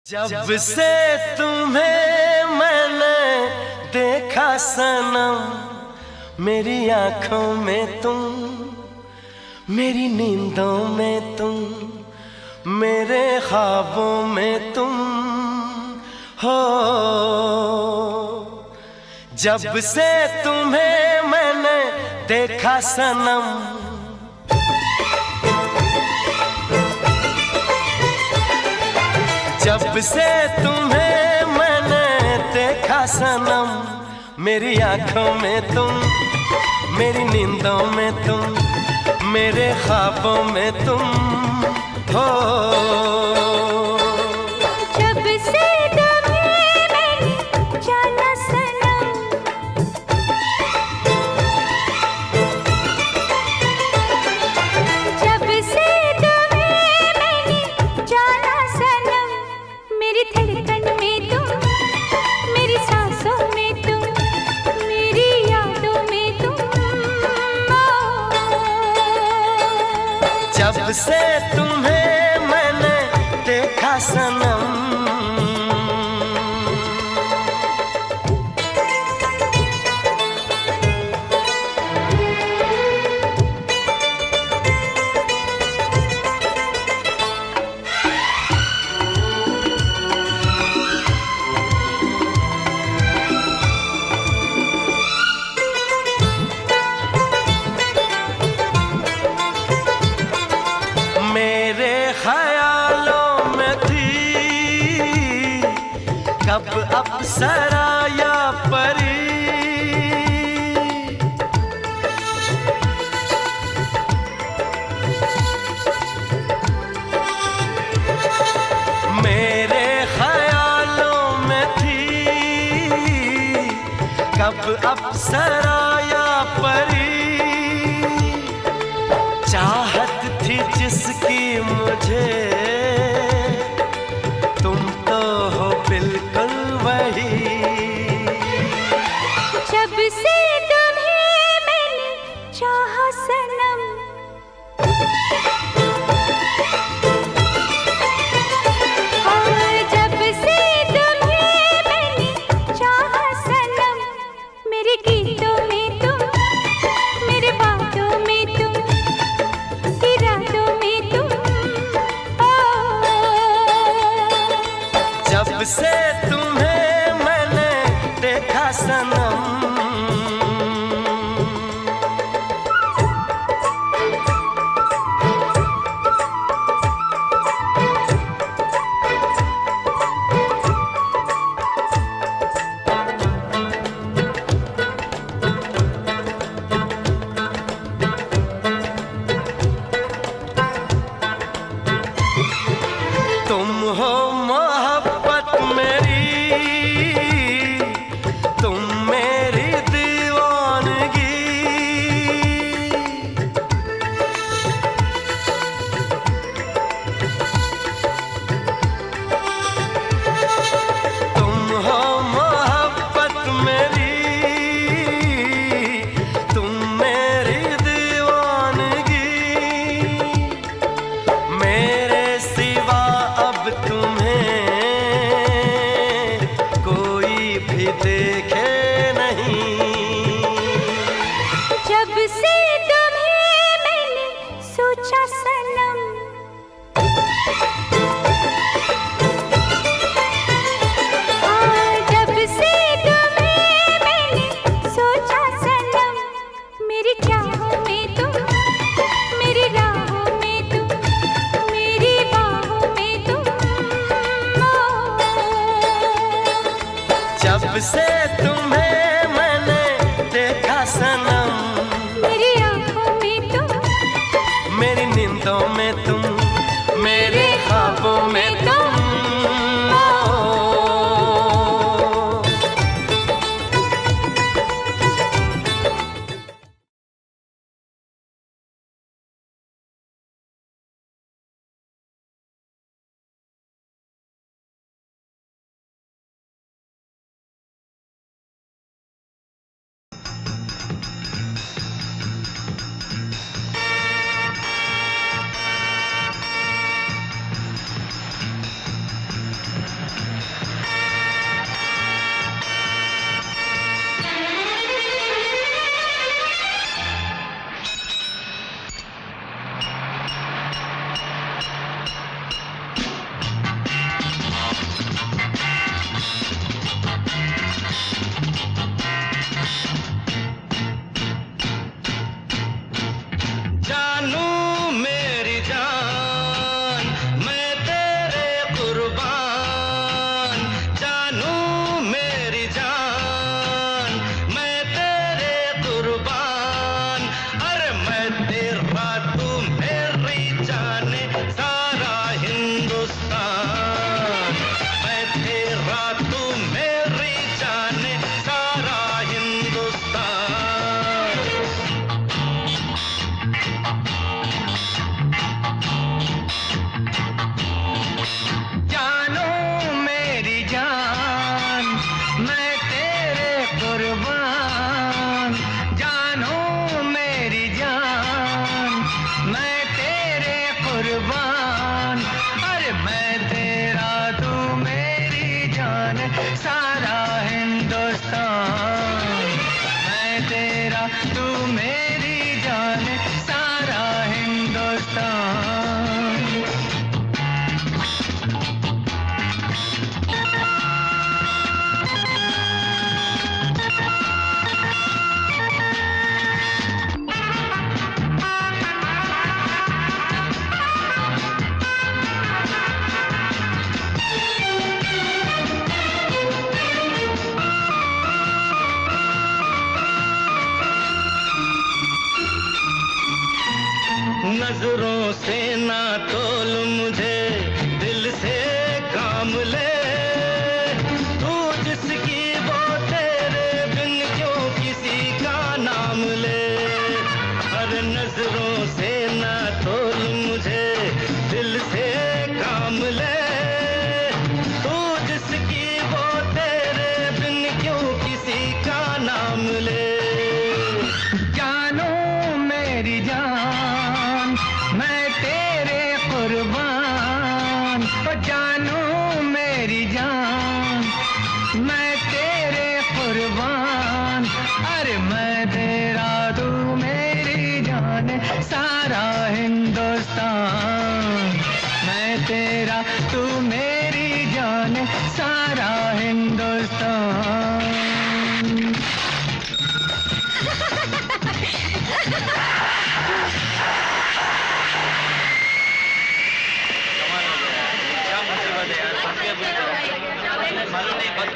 जब से तुम्हें मैंने देखा सनम, मेरी आंखों में तुम, मेरी नींदों में तुम, मेरे ख्वाबों में तुम हो। जब से तुम्हें मैंने देखा सनम, जब से तुम्हें मैंने देखा सनम, मेरी आंखों में तुम, मेरी नींदों में तुम, मेरे ख्वाबों में तुम हो। जब से तुम्हें मैंने जाना सनम, जब से तुम्हें मैंने जाना सनम, मेरी धड़कन में तुम, मेरी सांसों में तुम, मेरी यादों में तुम जब से तुम्हें मैंने देखा सनम, मेरे ख्यालों में थी कब अप्सरा या परी, मेरे ख्यालों में थी कब अप्सरा या परी। चाहत थी जिसकी मुझे, तुम तो हो बिल्कुल वही। जब से तुम्हें मैंने चाहा सनम, और जब से तुम्हें मैंने चाहा सनम, मेरे गीतों में तुम, मेरे बातों में तुम, इरादों में तुम जब से तुम्हें मैंने देखा सनम, तुम हो मोहब्बत मेरी, तुम मेरी दीवानगी। तुम हो मोहब्बत मेरी, तुम मेरी दीवानगी। मेरे सिवा अब तुम्हें कोई भी देखे नहीं। जब से तुम्हें मैंने सोचा सनम, जब से तुम्हें मैंने सोचा सनम, मेरी चाहों में तुम, मेरी राहों में तुम, मेरी बाहों में तुम जब से तुम्हें मैंने देखा सनम, मेरी आंखों में तुम, मेरी नींदों में तुम, मेरे ख्वाबों में तुम। हिंदुस्तान। नजरों से ना तोल मुझे, दिल से काम ले। तू जिसकी वो तेरे बिन क्यों किसी का नाम ले। हर नजरों से ना तोल मुझे, दिल से काम ले। तू जिसकी वो तेरे बिन क्यों किसी का नाम ले। जानो मेरी जान मैं तेरे कुर्बान, ओ जानू मेरी जान मैं तेरे कुर्बान। अरे मैं तेरा तू मेरी जान सारा हिंदुस्तान। मैं तेरा तू मेरी जान सारा हिंदुस्तान। मालूम नहीं बस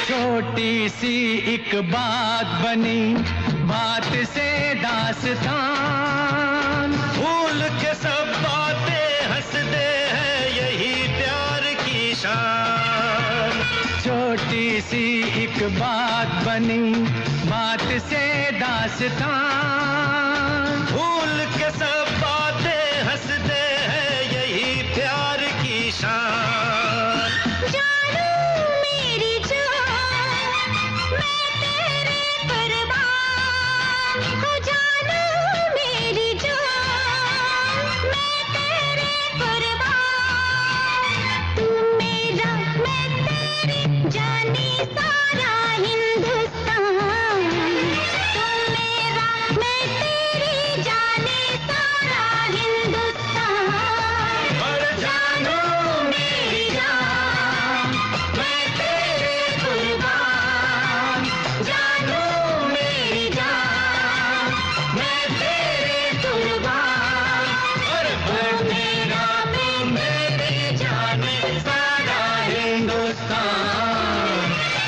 छोटी सी एक बात बनी, बात से दास्तान। भूल के सब बातें हंसते हैं, यही प्यार की शान। छोटी सी एक बात बनी, बात से दास्तान। भूल के सब बातें हंसते हैं, यही प्यार की शान। जानू मेरी जान मैं तेरे कुर्बान, हो जानू मेरी जान मैं तेरे कुर्बान। तू मेरा मैं तेरी जानी सारा हिंदुस्तान। तू मेरा मैं तेरी जानी सारा हिंदुस्तान। और जानू मेरी जान मैं तेरे कुर्बान। जानू मेरी जान मैं तेरे कुर्बान। और मैं तेरा तू मेरी जान सारा हिंदुस्तान।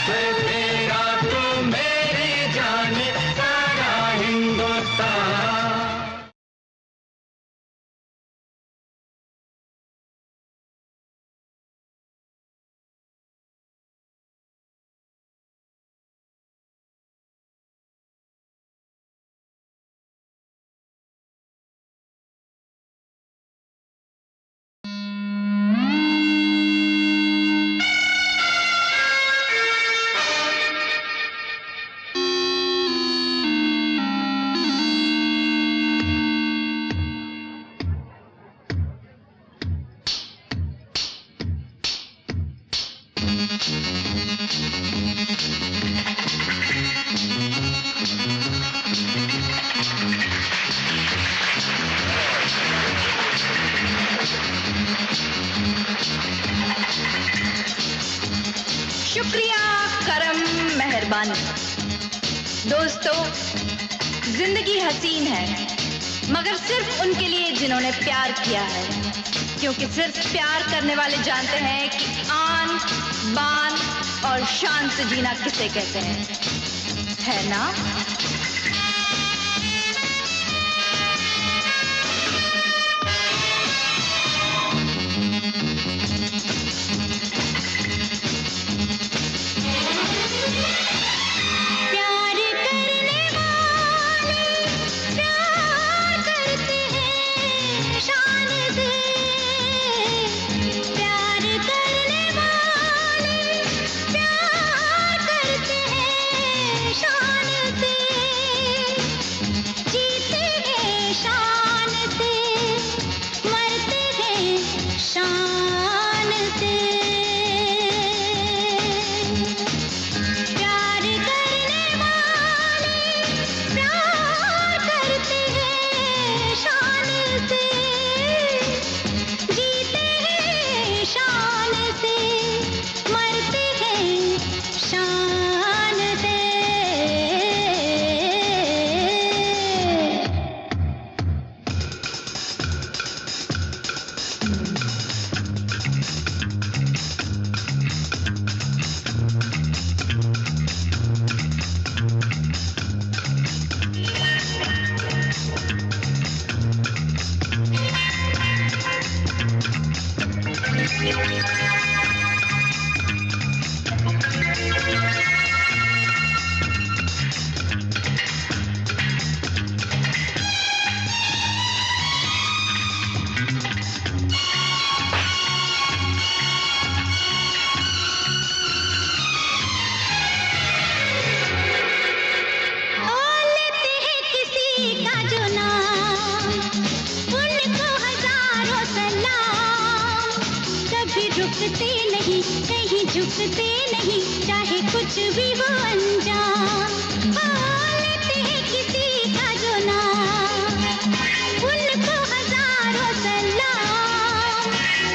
मैं तेरा तू मेरी जान सारा हिंदुस्तान। शुक्रिया, करम, मेहरबानी। दोस्तों, जिंदगी हसीन है, मगर सिर्फ उनके लिए जिन्होंने प्यार किया है, क्योंकि सिर्फ प्यार करने वाले जानते हैं कि आन, बान और शान से जीना किसे कहते हैं, है ना? रुकते नहीं, कहीं झुकते नहीं, चाहे कुछ भी हो अंजाम। लेते हैं किसी का जो नाम, उनको हजारों सलाम।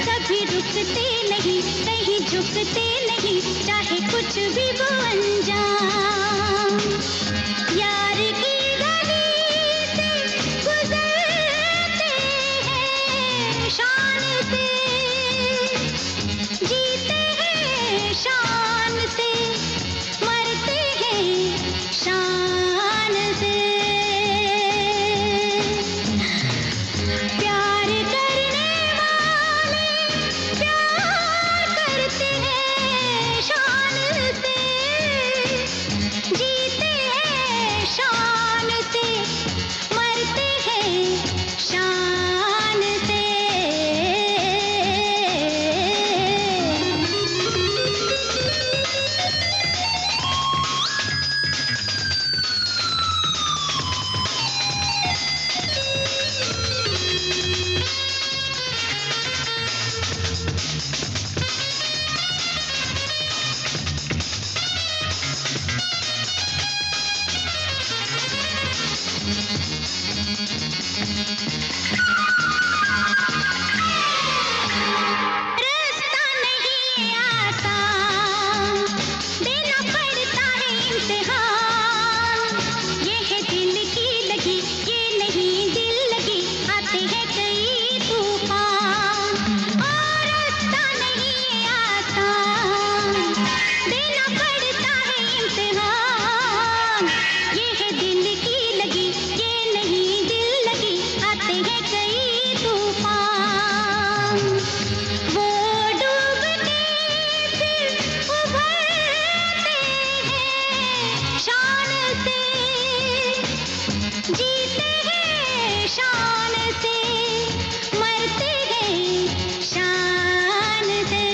कभी रुकते नहीं, कहीं झुकते नहीं, चाहे कुछ भी हो अंजाम। यार की गली से गुजरते हैं शान से, जीते हैं शान से, मरते हैं शान से। प्यार करने वाले प्यार करते हैं शान से, जीते हैं शान से, मरते हैं शान से। रास्ता नहीं आसान, देना पड़ता है इम्तिहान। ये है दिल की लगी, ये नहीं दिल लगी, आते हैं कई तूफान। और रास्ता नहीं आसान, देना पड़ता है इम्तिहान। ये है दिल की लगी, ये नहीं दिल लगी, आते हैं कई तूफान। वो डूब के फिर उभरते हैं शान से, जीते हैं शान से, मरते हैं शान से।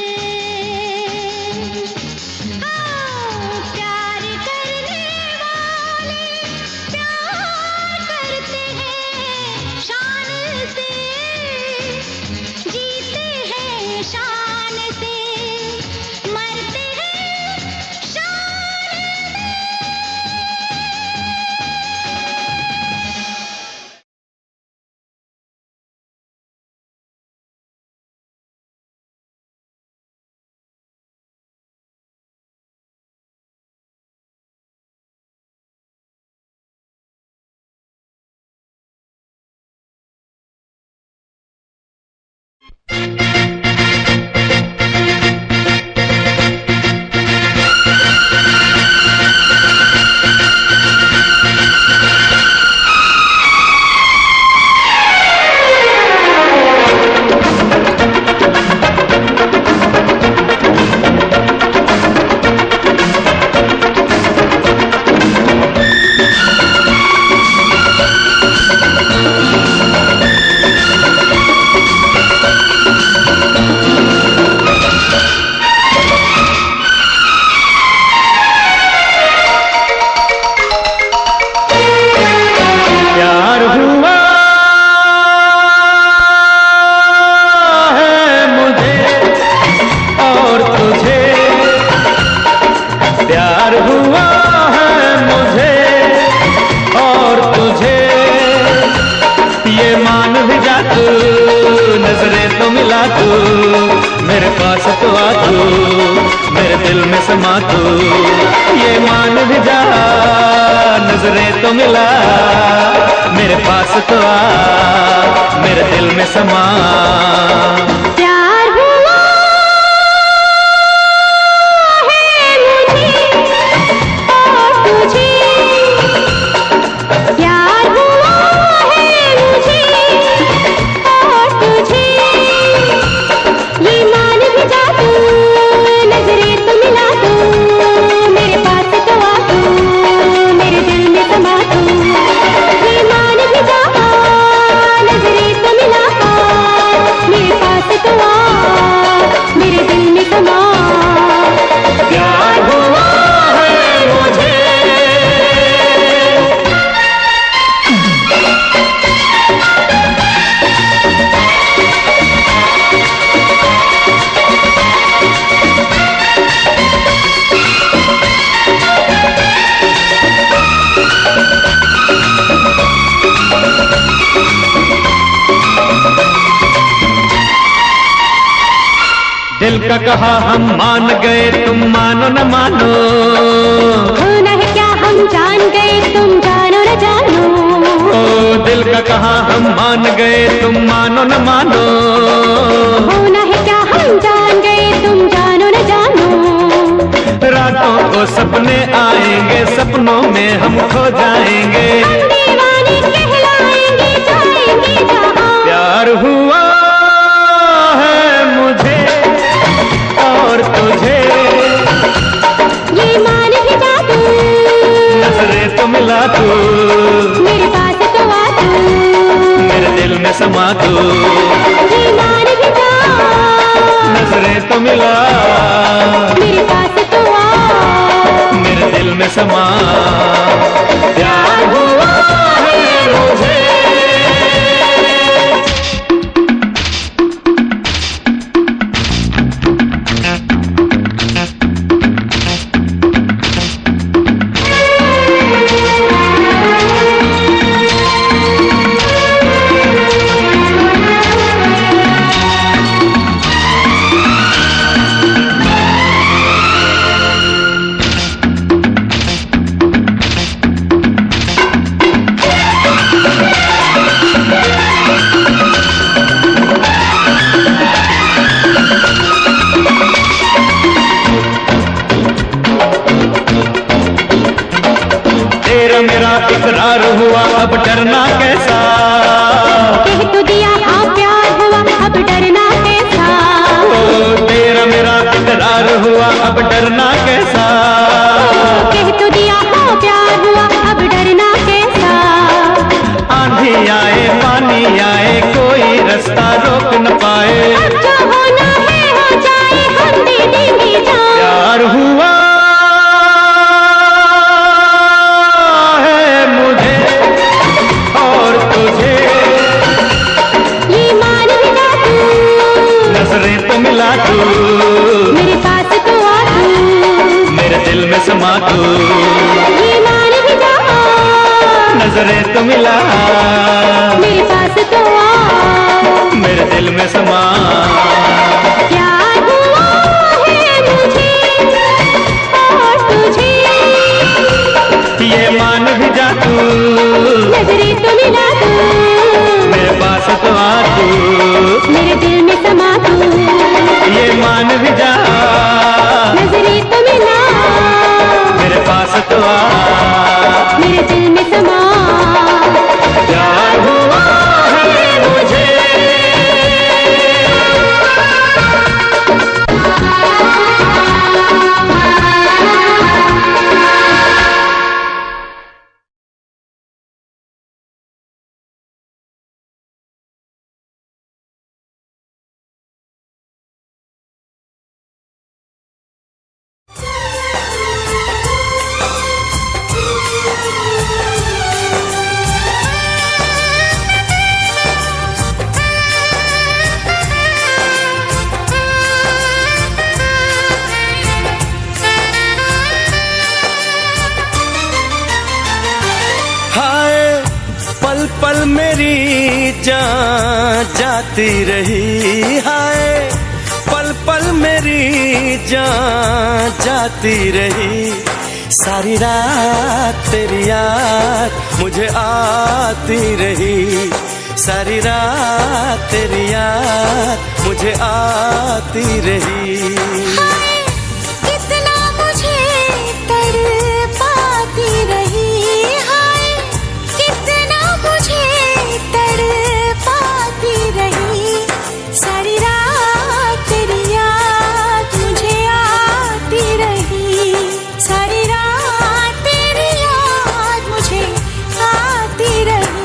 प्यार करने वाले प्यार करते हैं शान से, जीते हैं शान से, मरते हैं शान से। प्यार हुआ है मुझे और तुझे, प्यार हुआ है मुझे और तुझे। ये मान भी जा तू, नजरें तो मिला तू, मेरे पास तो आ तू, मेरे दिल में समा तू। ये मान भी जा, नजरें तो मिला, मेरे पास तो आ, मेरे दिल में समा। प्यार हुआ है मुझे और तुझे, प्यार हुआ है मुझे और तुझे। ये मान भी जा तू, नजरें तो मिला तू, मेरे पास तो आ तू, मेरे दिल में समा तू। ये मान भी जा, नजरें तो मिला, मेरे दिल का कहा हम मान गए, तुम मानो न मानो। होना है क्या हम जान गए, तुम जानो न जानो। ओ दिल का कहा हम मान गए, तुम मानो न मानो। होना है क्या हम जान गए, तुम जानो न जानो। रातों को सपने आएंगे, सपनों में हम खो जाएंगे। हम दीवाने कहलाएंगे, जाएंगे जहां। प्यार हुआ है मुझे और तुझे, ये मान भी जा तू, नजरें तो मिला तू, मेरे पास तो आ तू, मेरे दिल में समा तू। ये मान भी जा, नजरें तो मिला, मेरे पास तो आ, मेरे दिल में समा। प्यार हुआ है मुझे। मेरा इकरार हुआ, अब डरना कैसा। कह तो दिया हाँ प्यार हुआ, अब डरना कैसा। ओ तेरा मेरा इकरार हुआ, अब डरना कैसा। कह तो दिया हाँ प्यार हुआ, अब डरना कैसा। आंधी आए पानी आए, कोई रास्ता रोक न पाए। अब जो होना है हो जाए, हम दे देंगे जान। प्यार हुआ है मुझे और तुझे, ये मान भी जा तू, नजरें तो मिला तू, मेरे पास तो आ तू, मेरे दिल में समा तू। ये मान भी जा, नजरें तो मिला, मेरे पास तो आ, मेरे दिल में समा। प्यार हुआ है मुझे और तुझे, ये मान भी जा तू, नजरें तो मिला तू, मेरे पास तो आ तू, मेरे दिल में समा तू। ये मान भी जा, नजरें तो मिला, मेरे पास तो आ, मेरे दिल में समा। प्यार हुआ है मुझे। पल पल मेरी जान जाती रही, हाय पल पल मेरी जान जाती रही। सारी रात तेरी याद मुझे आती रही, सारी रात तेरी याद मुझे आती रही। कितना मुझे तड़पाती रही, हाय कितना मुझे तड़पाती रही। सारी रात तेरी याद मुझे आती रही, सारी रात तेरी याद मुझे आती रही।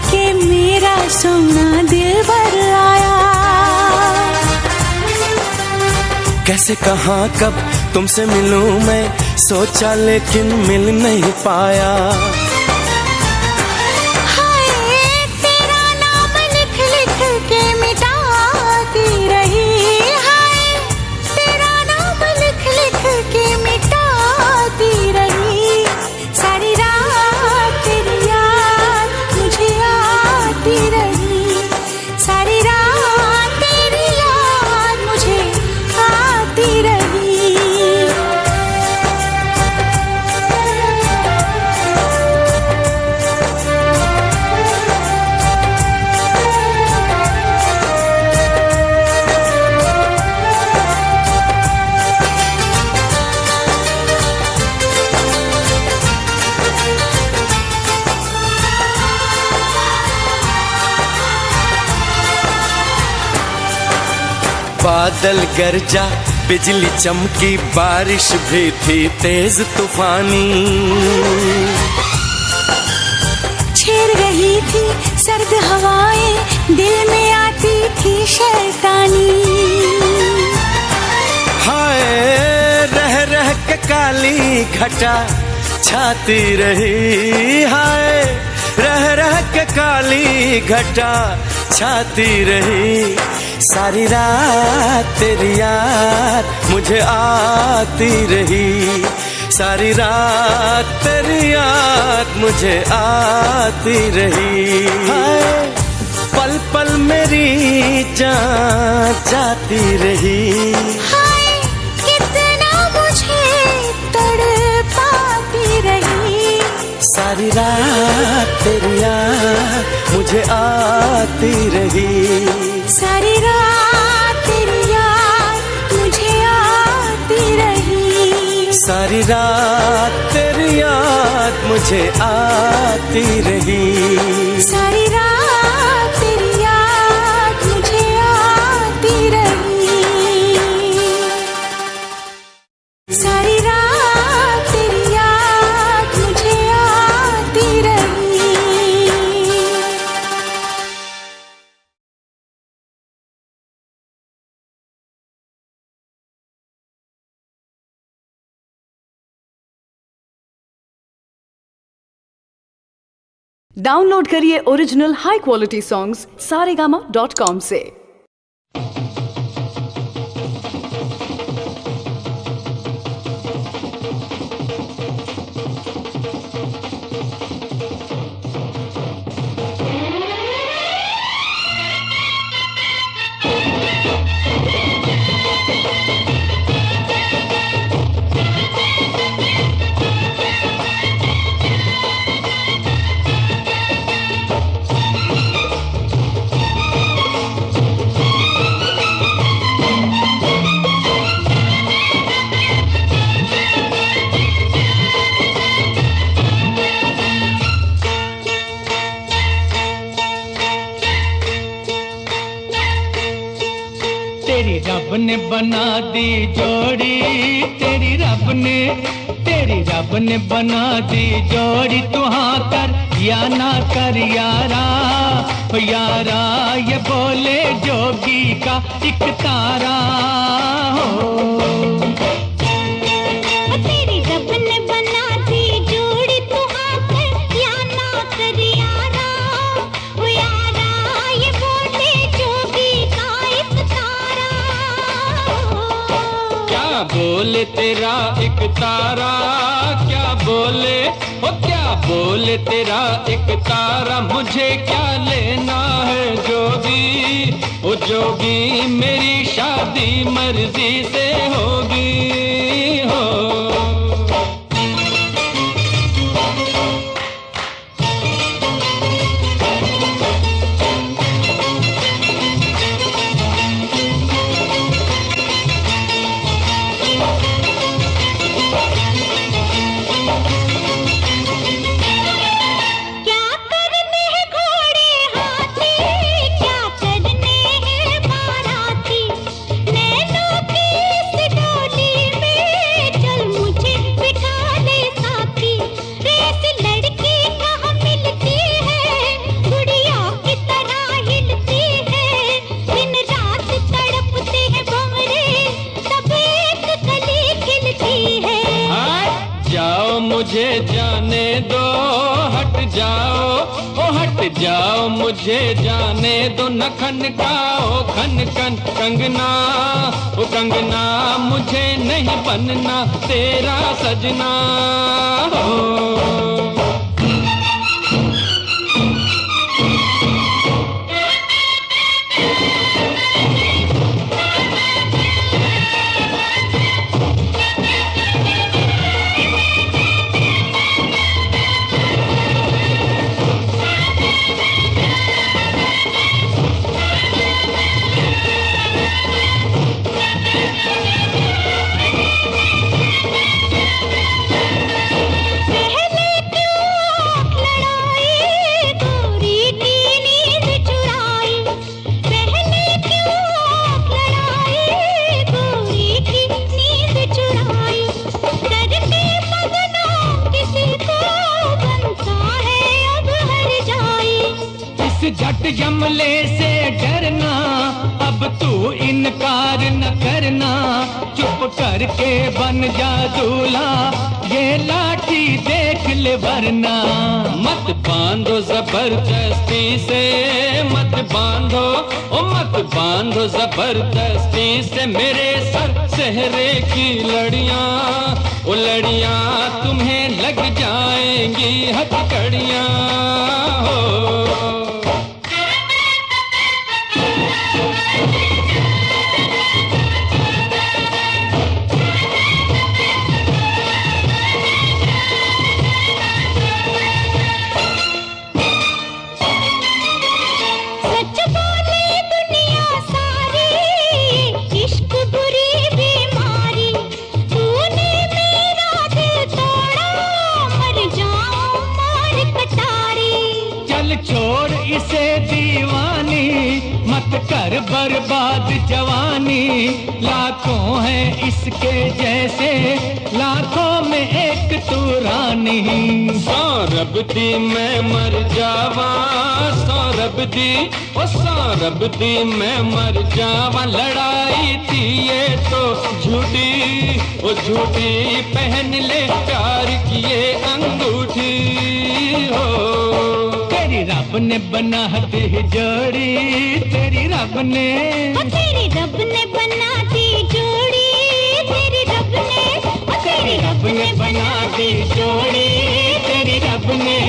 के मेरा सोना दिल भर आया। कैसे कहाँ कब तुमसे मिलूं मैं, सोचा लेकिन मिल नहीं पाया। हाय तेरा नाम लिख लिख के मिटाती रही, हाय तेरा नाम लिख लिख के मिटाती रही। सारी रात तेरी याद मुझे आती रही, सारी रात तेरी याद मुझे आती रही। बादल गरजा, बिजली चमकी, बारिश भी थी तेज तूफानी। छेड़ रही थी सर्द हवाएं, दिल में आती थी शैतानी। हाय रह रह के काली घटा छाती रही, हाय रह रह के काली घटा छाती रही। सारी रात तेरी याद मुझे आती रही, सारी रात तेरी याद मुझे आती रही। हाय पल पल मेरी जान जाती रही। हाय कितना मुझे तड़पाती रही। सारी रात तेरी याद मुझे आती रही, सारी रात तेरी याद मुझे आती रही। सारी रात तेरी याद मुझे आती रही। सारी रात तेरी याद मुझे आती रही। सारी रात तेरी याद मुझे आती रही। डाउनलोड करिए original high quality songs saregama.com से। तेरी रब ने बना दी जोड़ी, तेरी रब ने बना दी जोड़ी। तू हाँ कर या ना कर यारा, ओ यारा ये बोले जोगी का एक तारा हो। तेरी रब ने बना दी जोड़ी, तू हाँ कर या ना कर यारा। ओ यारा ये बोले जोगी का एक तारा। क्या बोले तेरा एक तारा, क्या बोले ओ क्या बोले तेरा एक तारा। मुझे क्या लेना है जोगी, ओ जोगी मेरी शादी मर्जी से होगी हो। क्या करने हैं बाराती, नैनों की जाओ, ओ हट जाओ, मुझे जाने दो न खनकाओ खन खन कंगना, ओ कंगना मुझे नहीं बनना तेरा सजना हो। झट जमले से डरना, अब तू इनकार न करना, चुप करके बन जा दूल्हा, ये लाठी देख ले वरना। मत बांधो जबरदस्ती से, मत बांधो, ओ मत बांधो जबरदस्ती से मेरे सर सेहरे की लड़ियां, ओ लड़ियां तुम्हें लग जाएंगी हथकड़ियां हो। छोड़ इसे दीवानी, मत कर बर्बाद जवानी, लाखों हैं इसके जैसे, लाखों में एक तू रानी। सौरभ दी मैं मर जावा, सौरभ दी, ओ सौरभ दी मैं मर जावा, लड़ाई थी ये तो झूठी, ओ झूठी पहन ले प्यार किए अंगूठी हो। तेरी रब ने बना दी जोड़ी, तेरी रब ने, तेरी रब ने बना दी जोड़ी, तेरी रब ने, तेरी रब ने बना दी जोड़ी, तेरी रब ने।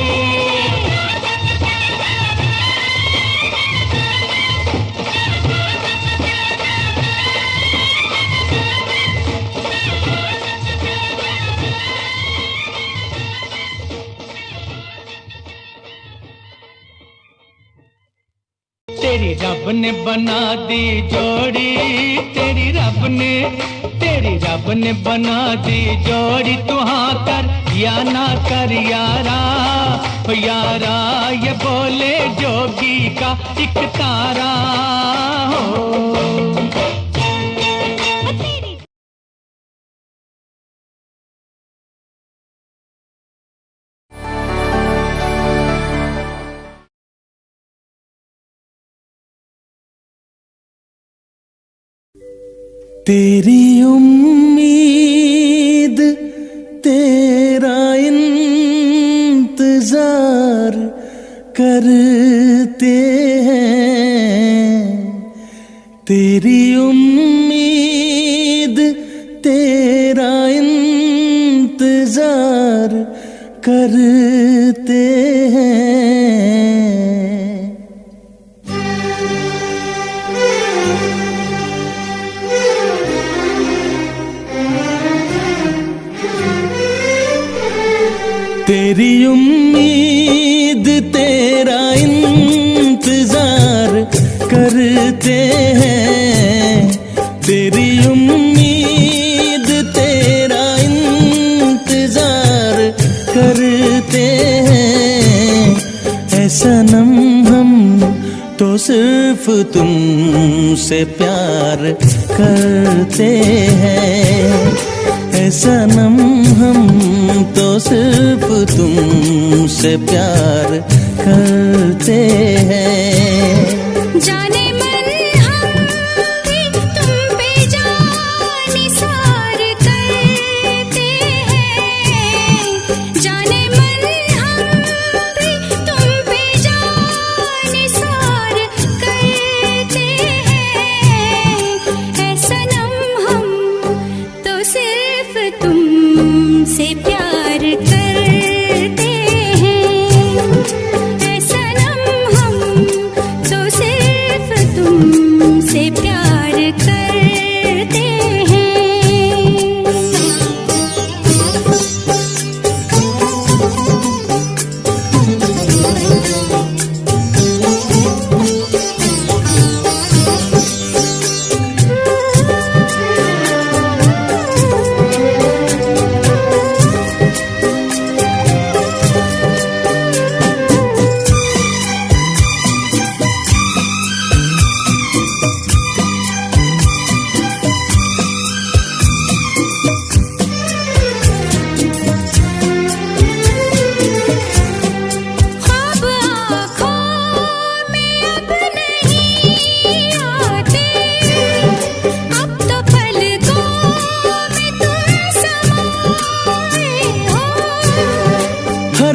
तेरी रब ने बना दी जोड़ी, तेरी रब ने, तेरी रब ने बना दी जोड़ी, तू हाँ कर या ना कर यारा, यारा ये बोले जोगी का एक तारा हो। तेरी उम्मीद तेरा इंतजार करते हैं, तेरी उम्मीद तेरा इंतजार करते हैं। तेरी उम्मीद तेरा इंतजार करते हैं, तेरी उम्मीद तेरा इंतजार करते हैं। ऐ सनम हम तो सिर्फ तुमसे प्यार करते हैं, ऐ सनम हम तो सिर्फ तुमसे प्यार करते हैं। जाने मन हम भी तुम पे जान निसार करते हैं, जाने मन हम भी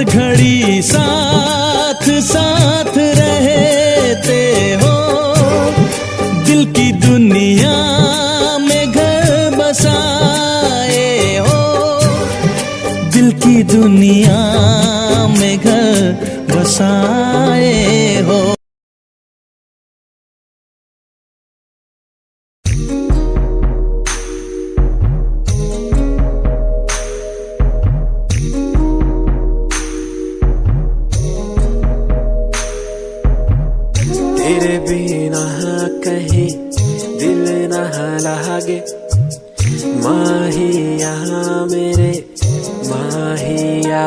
हर घड़ी साथ साथ रहते हो, दिल की दुनिया में घर बसाए हो, दिल की दुनिया में घर बसाए हो। तेरे बिना कहीं दिल न लागे, माहिया मेरे माहिया,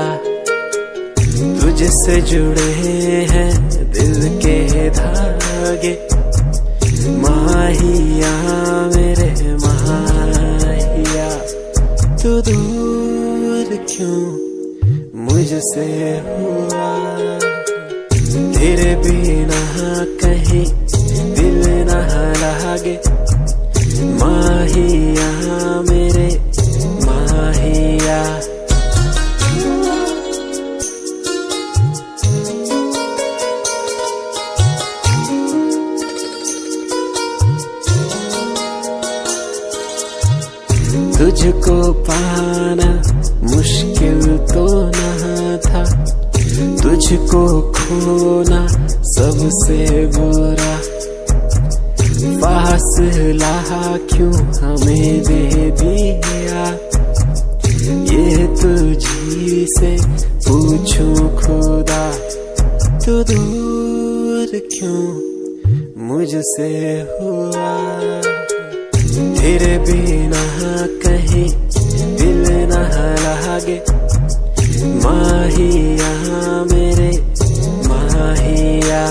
तुझसे जुड़े हैं दिल के धागे, माहिया मेरे माहिया। तू दूर क्यों मुझसे हुआ, तेरे बिना कहीं दिल न लागे, माहिया मेरे माहिया। तुझको पाना मुश्किल तो न था, तुझको खोना सबसे बुरा, फासला क्यों हमें दे दिया, ये तुझी से पूछूं खुदा। तू दूर क्यों मुझसे हुआ, तेरे बिना कहीं दिल न लागे, माहिया मेरे माहिया।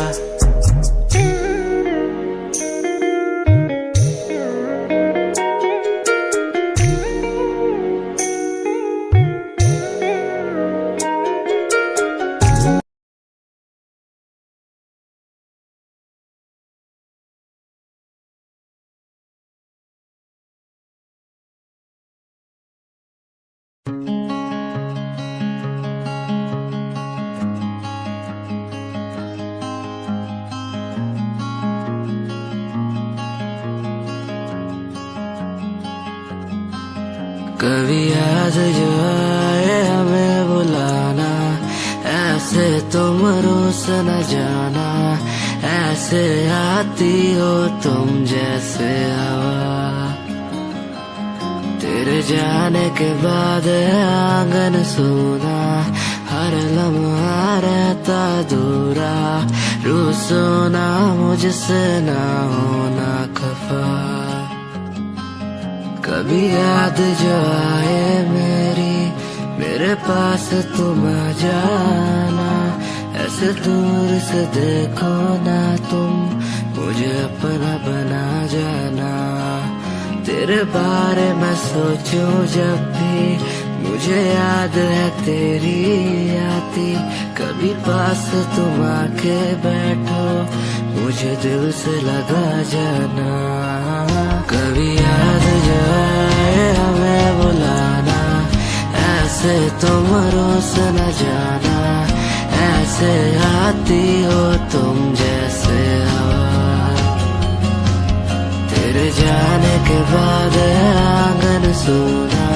कभी याद जो आए हमें बुलाना, ऐसे तुम रूस न जाना, ऐसे आती हो तुम जैसे हवा। तेरे जाने के बाद आंगन सूना, हर लम्हा रहता दूरा, रूसोना मुझसे ना होना खफा। कभी याद जो आए मेरे पास तुम आ जाना, ऐसे दूर से देखो ना तुम, मुझे अपना बना जाना। तेरे बारे में सोचूं जब भी, मुझे याद है तेरी आती, कभी पास तुम आके बैठो, मुझे दिल से लगा जाना। कभी याद जो आए हमें बुलाना, ऐसे तुम रोस न जाना, ऐसे आती हो तुम जैसे हवा। तेरे जाने के बाद आंगन सूना,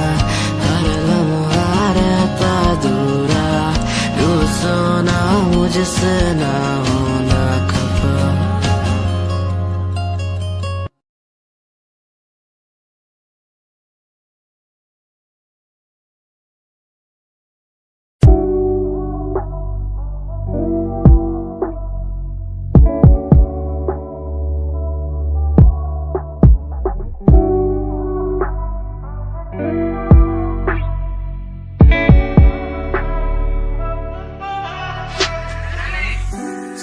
हर लम्हा रहता दूरा, रूसोना मुझसे ना होना खफा।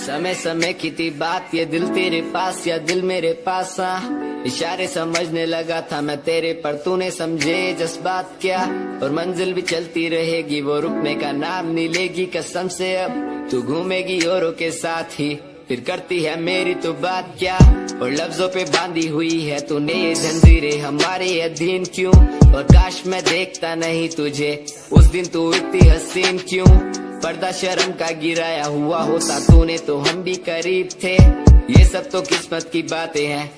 समय समय की थी बात, ये दिल तेरे पास या दिल मेरे पास, इशारे समझने लगा था मैं तेरे, पर तूने समझे जज्बात क्या। और मंजिल भी चलती रहेगी, वो रुकने का नाम नहीं लेगी कसम से। अब तू घूमेगी औरों के साथ ही, फिर करती है मेरी तो बात क्या। और लफ्जों पे बांधी हुई है तूने ये जंजीरें, हमारे अधीन क्यों। और काश मैं देखता नहीं तुझे उस दिन, तू इतनी हसीन क्यों। पर्दा शर्म का गिराया हुआ होता तूने तो हम भी करीब थे। ये सब तो किस्मत की बातें हैं,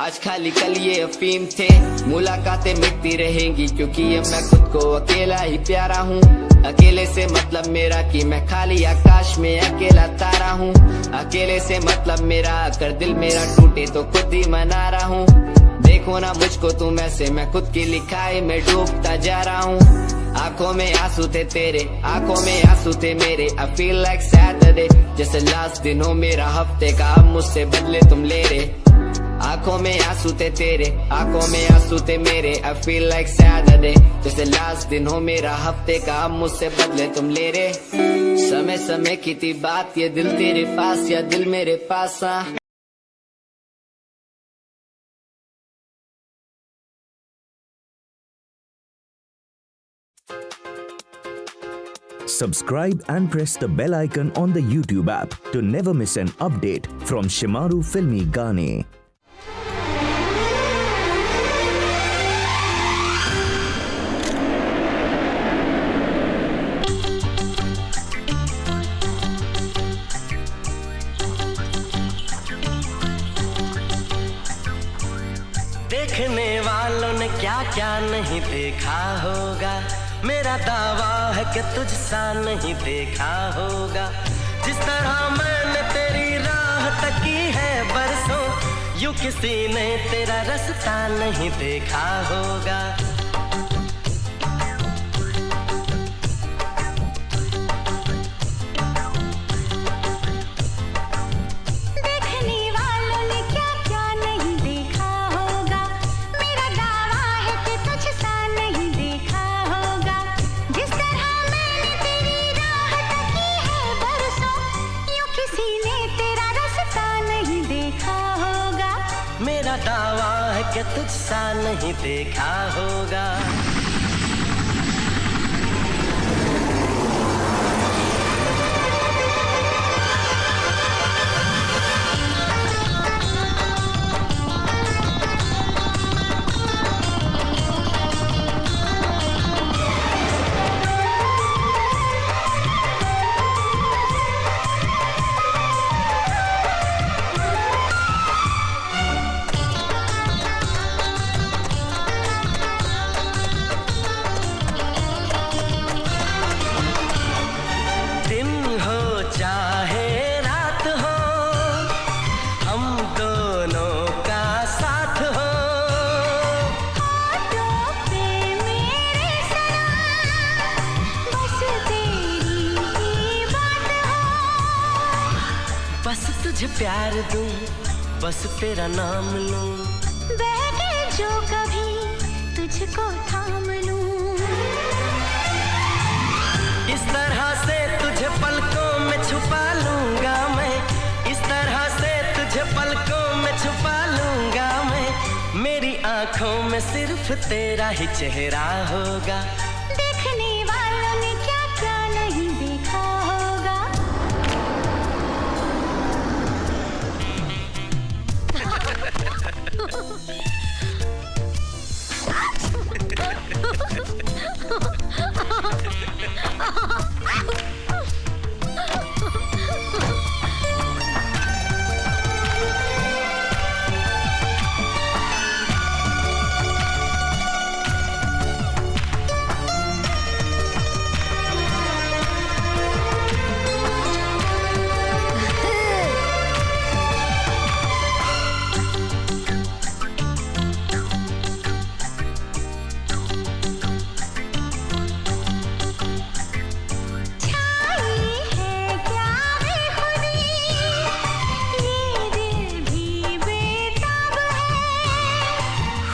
आज खाली कल ये अफीम थे। मुलाकातें मिटती रहेंगी क्योंकि अब मैं खुद को अकेला ही प्यारा हूँ। अकेले से मतलब मेरा कि मैं खाली आकाश में अकेला तारा हूँ। अकेले से मतलब मेरा अगर दिल मेरा टूटे तो खुद ही मना रहा हूँ। देखो ना मुझको तुम ऐसे, मैं खुद की लिखाई में डूबता जा रहा हूँ। आंखों में आंसू थे तेरे, आंखों में आंसू थे मेरे। I feel like Saturday, जैसे लास्ट दिन हो मेरा हफ्ते का, अब मुझसे बदले तुम ले रहे। आंखों में आंसू थे तेरे, आंखों में आंसू थे मेरे। I feel like Saturday, जैसे लास्ट दिन हो मेरा हफ्ते का, अब मुझसे बदले तुम ले रहे। समय समय की थी बात, ये दिल तेरे पास या दिल मेरे पास। Subscribe and press the bell icon on the YouTube app to never miss an update from Shimaru Filmi Gaane. देखने वालों ने क्या क्या नहीं देखा होगा, मेरा दावा है कि तुझसा नहीं देखा होगा। जिस तरह मैंने तेरी राह तकी है बरसों, यूं किसी ने तेरा रास्ता नहीं देखा होगा। दावा है कि तुझसा नहीं देखा होगा। तुझे प्यार दूं, बस तेरा नाम लूं, बहके जो कभी तुझको थाम लूं। इस तरह से तुझे पलकों में छुपा लूंगा मैं, इस तरह से तुझे पलकों में छुपा लूंगा मैं। मेरी आंखों में सिर्फ तेरा ही चेहरा होगा। देखने वालों ने क्या क्या नहीं देखा होगा।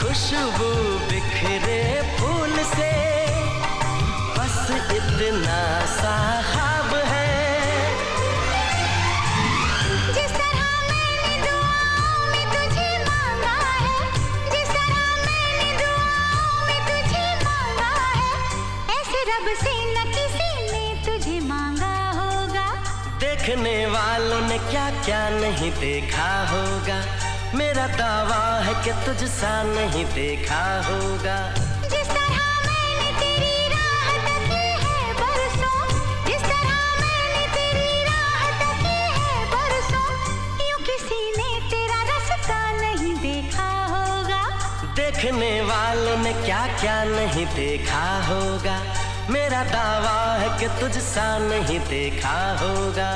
खुशबू बिखरे फूल से बस इतना सा ख्वाब है। जिस तरह मैंने दुआओं में तुझे मांगा है, जिस तरह मैंने दुआओं में तुझे मांगा है, ऐसे रब से न किसी ने तुझे मांगा होगा। देखने वालों ने क्या क्या नहीं देखा होगा। मेरा दावा है कि तुझसा नहीं देखा होगा। जिस तरह मैंने तेरी राह तकी है बरसों, जिस तरह देखने वालों ने क्या क्या नहीं देखा होगा, मेरा दावा है कि तुझसा नहीं देखा होगा।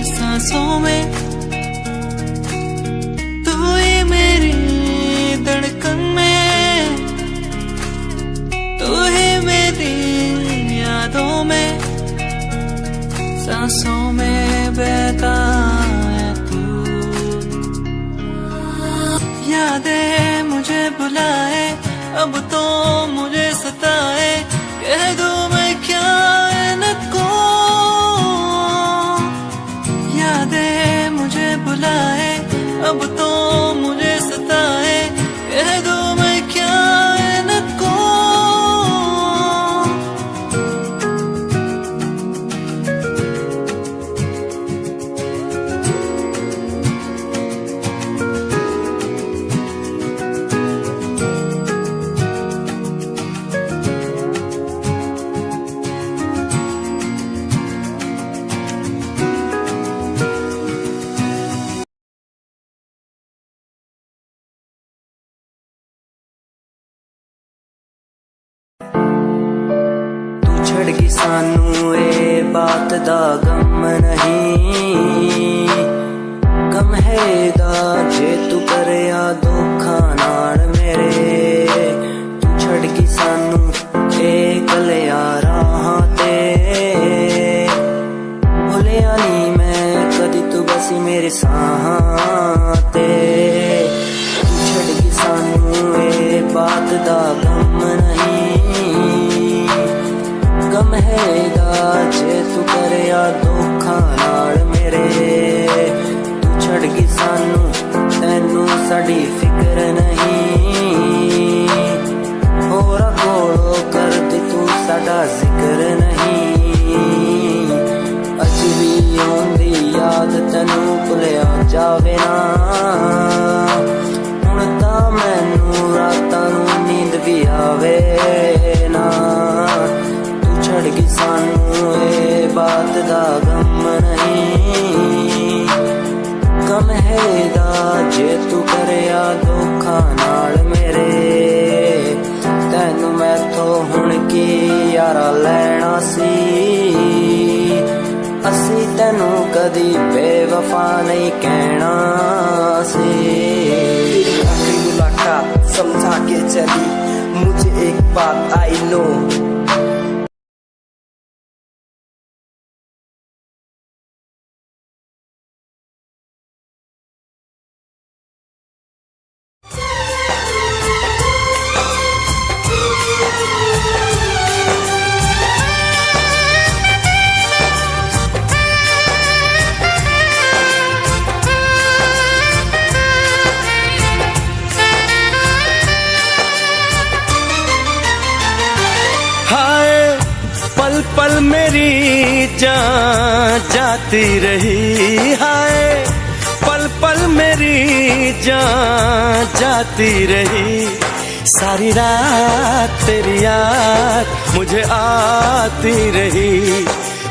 सांसों में तू ही मेरी धड़कन में, तू ही मेरी यादों में, सांसों में बहता है तू। यादें मुझे बुलाए, अब तो मुझे सताए, कह दूं मैं क्या इन्हें को। यादें मुझे बुलाए, अब तो मुझे सताए, कह दूं मैं क्या इनको। छड़गी सानू ए बात दा गम नहीं, गम है दा जे तू करया धोखा नाल मेरे। तू छड़गी सानू ए गलिया राहां ते, भुलिया नी मैं कदी तू बसी मेरे साहां ते। तू छड़गी सानू ए बात दा गम नहीं, गम हैगा जे तू करया धोखा नाल मेरे। तू छड़गी सानू तैनू साडी फिक्र नहीं, होरा कोलो कर दे तू साडा जिक्र नहीं। अज भी आउंदी याद तैनू भुलिया जावे ना, हुण तां मैनू रातां नू नींद भी आवे ना। छड़गी सानू ए बात दा गम नहीं, गम हैगा जे तू करया धोखा नाल मेरे। तैनू मैथों हुण की यारा लैना सी, असी तैनू कदी बेवफा नहीं कहना सी। आखिरी मुलाकात समझा के चली, मुझे एक बात आई नो। पल पल मेरी जान जाती रही, हाय पल पल मेरी जान जाती रही। सारी रात तेरी याद मुझे आती रही,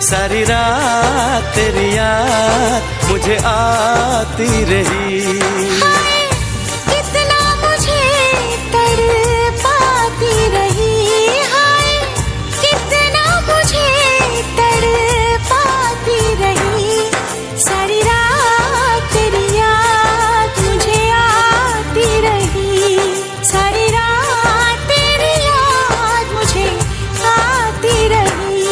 सारी रात तेरी याद मुझे आती रही। कितना मुझे तड़पाती रही, मुझे तड़पाती रही। सारी रात तेरी याद मुझे आती रही, सारी रात तेरी याद मुझे आती रही।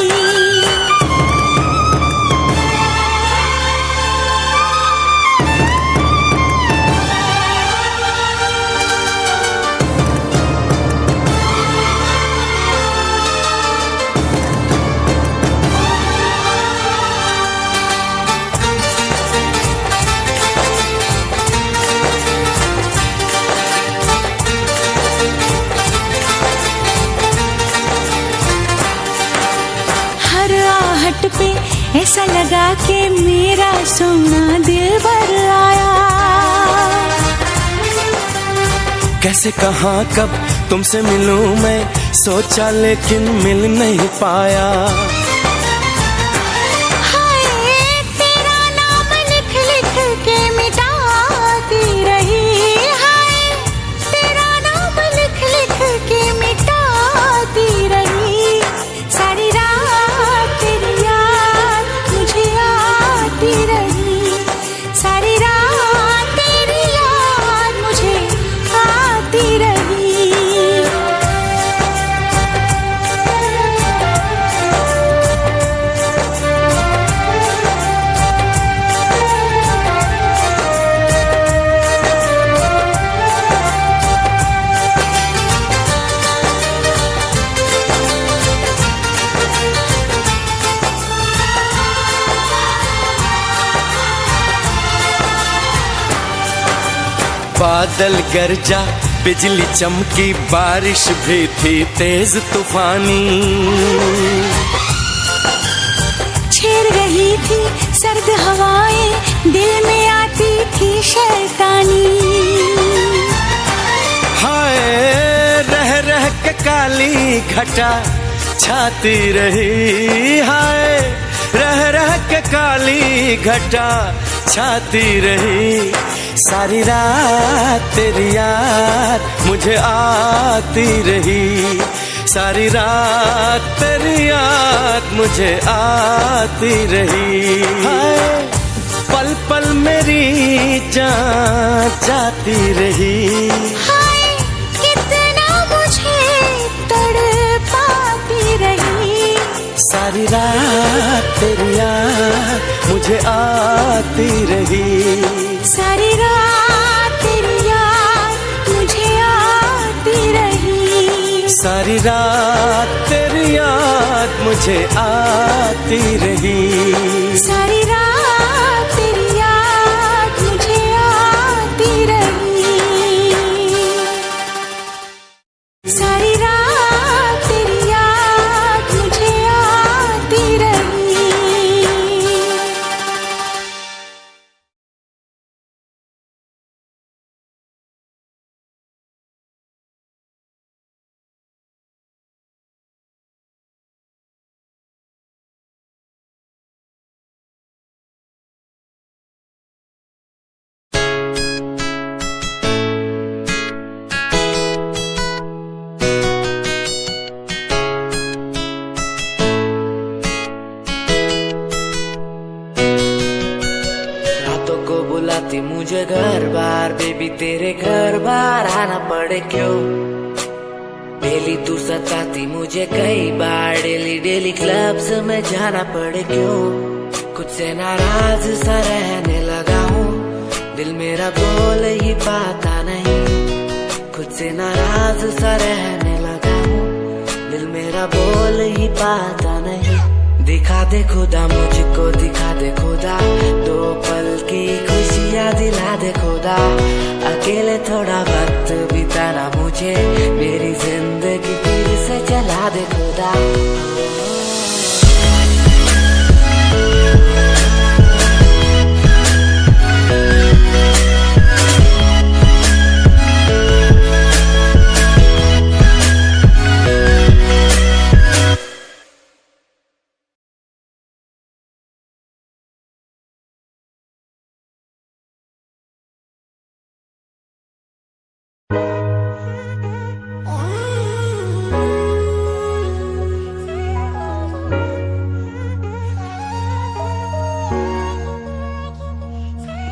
के मेरा सोना दिल भर आया। कैसे कहाँ कब तुमसे मिलूं मैं, सोचा लेकिन मिल नहीं पाया। हाय तेरा नाम लिख लिख के मिटाती रही, हाय तेरा नाम लिख लिख के मिटाती रही। सारी रात तेरी याद मुझे आती रही, सारी रात तेरी याद मुझे आती रही। बादल गरजा, बिजली चमकी, बारिश भी थी तेज तूफानी। छेड़ रही थी सर्द हवाएं, दिल में आती थी शैतानी। हाय रह रह के काली घटा छाती रही, हाय रह रह के काली घटा छाती रही। सारी रात तेरी याद मुझे आती रही, सारी रात तेरी याद मुझे आती रही। हाय पल पल मेरी जान जाती रही, हाय कितना मुझे तड़पाती रही। सारी रात तेरी याद मुझे आती रही, सारी रात तेरी याद मुझे आती रही, सारी रात तेरी याद मुझे आती रही, सारी रात तेरी याद मुझे आती रही, सारी रात तेरी याद मुझे आती रही। बुलाती मुझे घर बार, बेबी तेरे घर बार आना पड़े क्यों। डेली तू सताती मुझे कई बार, डेली डेली क्लब्स में जाना पड़े क्यों। खुद से नाराज सा रहने लगा हूँ, दिल मेरा बोल ही पाता नहीं। खुद से नाराज सा रहने लगा हूँ, दिल मेरा बोल ही पाता नहीं। दिखा दे खुदा मुझको, दिखा दे खुदा, दो पल की खुशियाँ दिला दे खुदा। अकेले थोड़ा वक्त बिताना मुझे, मेरी जिंदगी फिर से चला दे खुदा।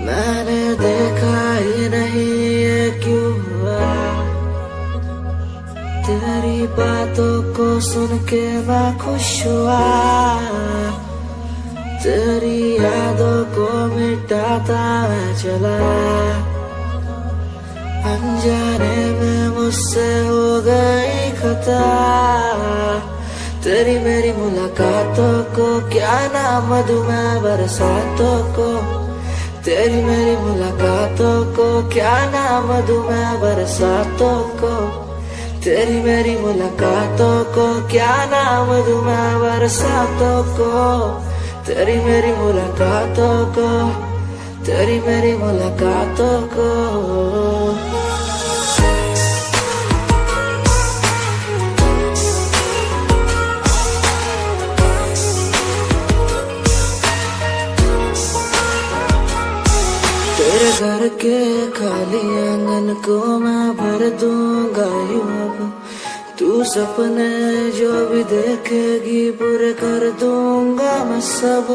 मैंने देखा ही नहीं ये क्यों हुआ, तेरी बातों को सुन के मैं खुश हुआ। तेरी यादों को मिटाता मैं चला, अनजाने में मुझसे हो गई खता। तेरी मेरी मुलाकातों को क्या नाम दूं मैं बरसातों को, तेरी मेरी मुलाकातों को क्या नाम दूं मैं बरसातों को। तेरी मेरी मुलाकातों को क्या नाम दूं मैं बरसातों को, तेरी मेरी मुलाकातों को, तेरी मेरी मुलाकातों को। तेरे घर के खाली आंगन को मैं भर दूंगा यूं अब, तू सपने जो भी देखेगी पूरे कर दूंगा मैं सब।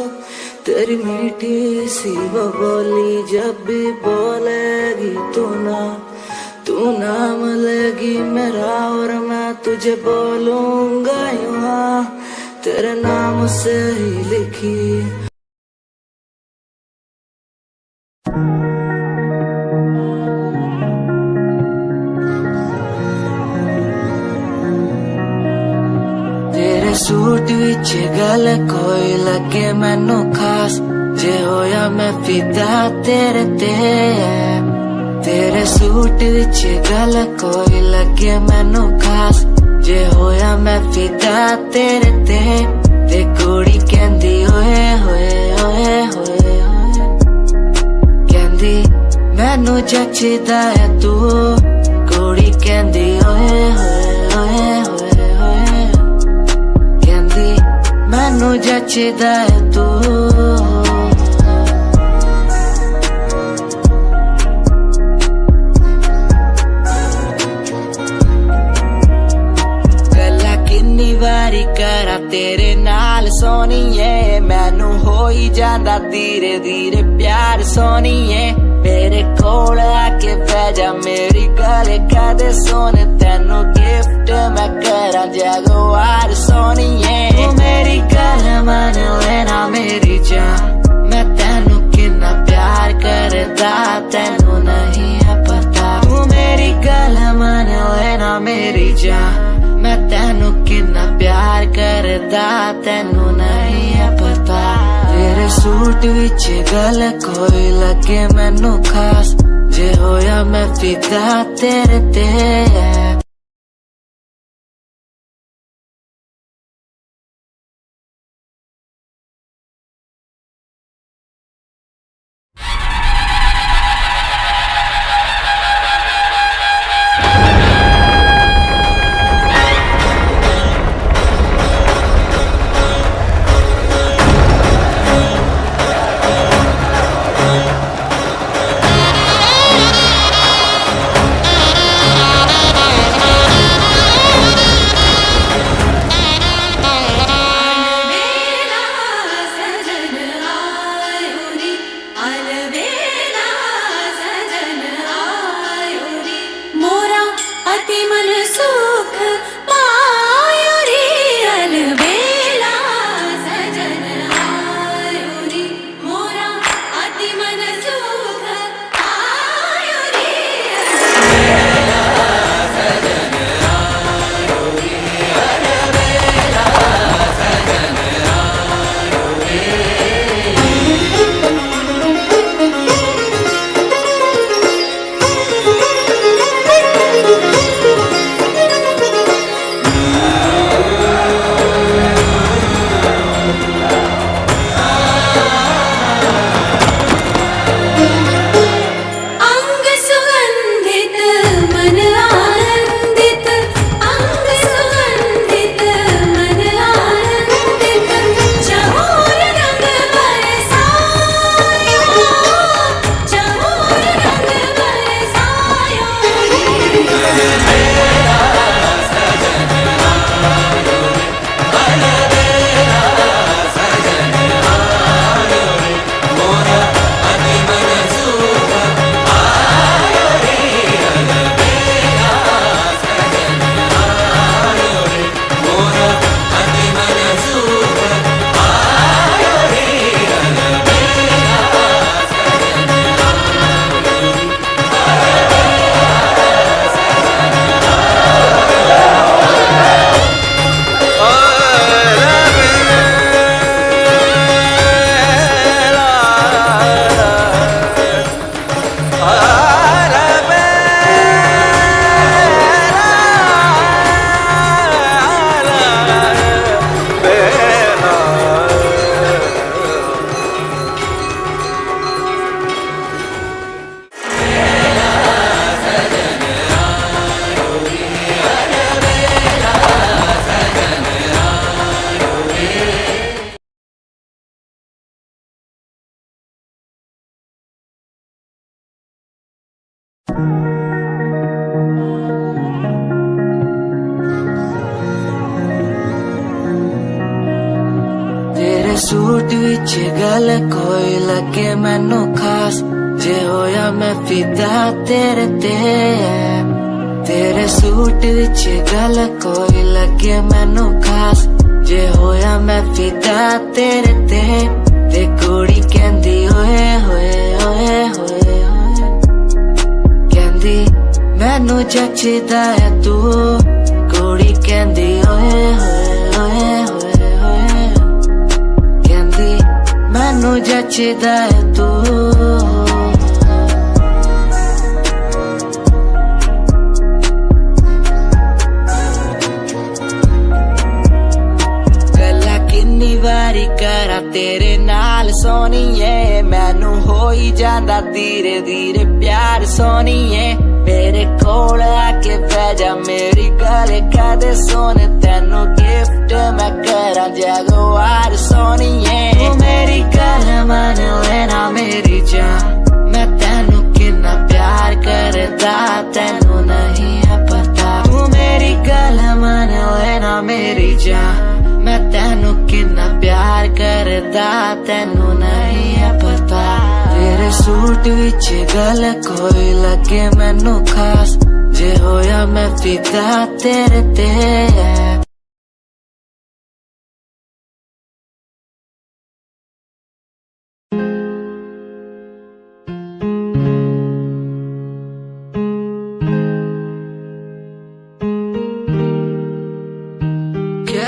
तेरी मीठी सी वो बोली जब भी बोलेगी तू नाम लेगी मेरा और मैं तुझे बोलूंगा यूं, तेरे नाम से ही लिखी। सूट विच गल कोई लगे मैनू खास, जे होया मैं फिदा तेरे ते। तेरे सूट विच गल कोई लगे मैनू खास, जे होया मैं फिदा तेरे ते। ते कुड़ी कहंदी ओए होए ओए होए ओए, कहंदी मैनू जचदा है तू। कुड़ी कहंदी ओए होए ओए होए, मैनू जचदा है तू। गल्ला किन्नी वारी करा तेरे नाल सोनिए, मैनू हो ही जांदा धीरे धीरे प्यार सोनिए। मेरे कोल आके बह जा मेरी गल कदे सोने, तेनू गिफ्ट मैं करा जगवार सोनिए। तू मेरी गल मन लेना मेरी जान, मैं तेनू कितना प्यार करदा तेनू नहीं है पता। तू मेरी गल मन लेना मेरी जान, मैं तेनू कितना प्यार करदा तेनू नहीं है पता। तेरे सूट विच गल कोई लगे मैनू खास, जे होया मैं फिदा तेरे ते। विच गल कोई लगे मैनू खास जे होया मैं फिदा तेरे ते तेरे सूट विच गल कोई लगे मैनू खास जे होया मैं फिदा तेरे ते कुड़ी कहंदी ओए होए ओए होए कहंदी मैनू जचदा है तू कुड़ी कहंदी ओए होए ओए होए कहंदी मैनू जचदा है तू वारी करा तेरे नाल सोनिए मैनू हो ही जांदा धीरे धीरे प्यार सोनिए मेरे कोल आके बह जा मेरी गल कदे सोने तेनू गिफ्ट मैं करा जगवार सोनिए तू मेरी गल मन लेना मेरी जान मैं तेनू कितना प्यार करदा तेनू नहीं है पता तू मेरी गल मन लेना मेरी जान मैं तेनू कितना प्यार करदा तेनू नहीं है पता तेरे सूट विच गल कोई लगे मैनू खास जे होया मैं फिदा तेरे ते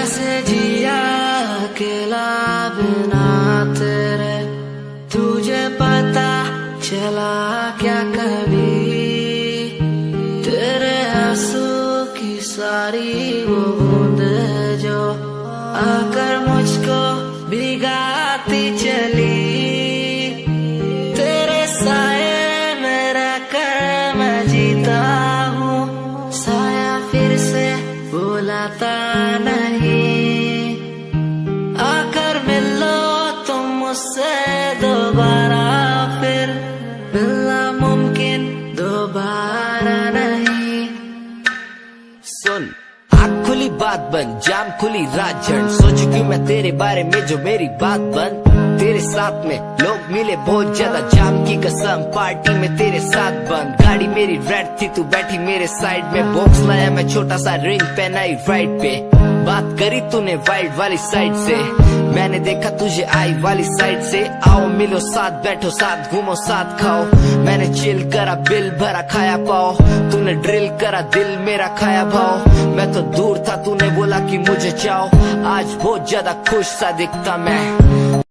कैसे जिया अकेला बिना तेरे तुझे पता चला क्या कभी तेरे आंसू की सारी वो बूंद जो आकर मुझको भिगाती चली तेरे साए मेरा कर मैं जीता हूँ साया फिर से बुलाता आकर मिलो तुम मुझसे दोबारा फिर मिलना मुमकिन दोबारा नहीं सुन आँख खुली बात बन जाम खुली रात झड़ सोच क्यों मैं तेरे बारे में जो मेरी बात बन तेरे साथ में लोग मिले बहुत ज्यादा जाम की कसम पार्टी में तेरे साथ बंद गाड़ी मेरी रेड थी तू बैठी मेरे साइड में बॉक्स लाया मैं छोटा सा रिंग पहनाई राइट पे बात करी तूने वाइल्ड वाली साइड से मैंने देखा तुझे आई वाली साइड से आओ मिलो साथ बैठो साथ घूमो साथ खाओ मैंने चिल करा बिल भरा खाया पाओ तूने ड्रिल करा दिल मेरा खाया भाव मैं तो दूर था तूने बोला कि मुझे चाहो आज बहुत ज्यादा खुश सा दिखता मैं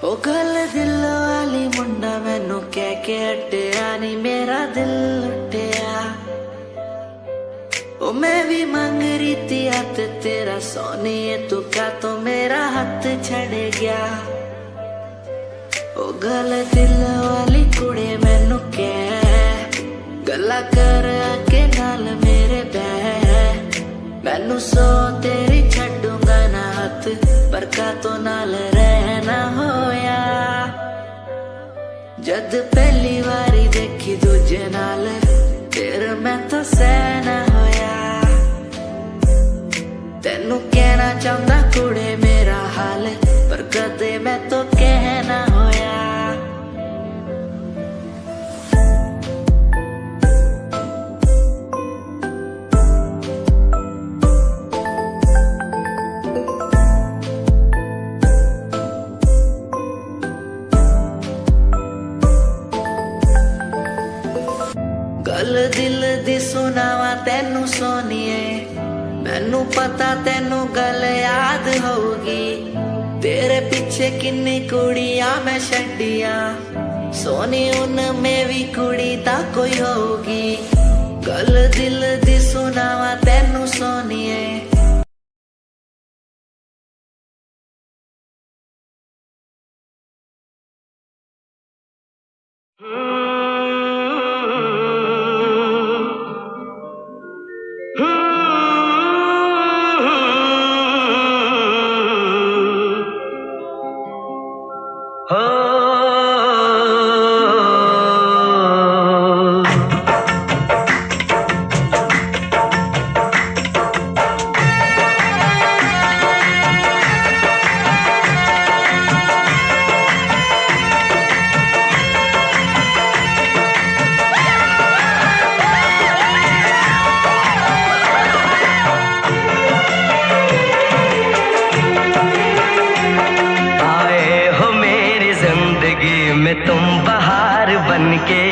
ओ गल दिल वाली मुंडा मैनू कह के हटिया नी मेरा दिल लुटिया ओ मैं भी मांग रही थी हाथ तेरा सोनिए तू क्या तो मेरा हाथ छड़ गया ओ गल दिल वाली कुड़े मैनू कह गला कर आके नाल मेरे बह मैनू सो तेरी छड़ूंगा ना हाथ पर का तो नाल रहना होया जद पहली बारी देखी दूजे नाल फिर मैं तो सहना होया तेनू कहना चाहता कुड़े मेरा हाल पर कदे मैं तो कहना होया गल दिल दी सुनावा तेनू सोनिए मैनू पता तेनू गल याद होगी तेरे पीछे किन्नी कुड़ियां मैं छड्डियां सोनी उनमें भी कुड़ी ता कोई होगी गल दिल दी सुनावा तेनू सोनिए बहार बनके।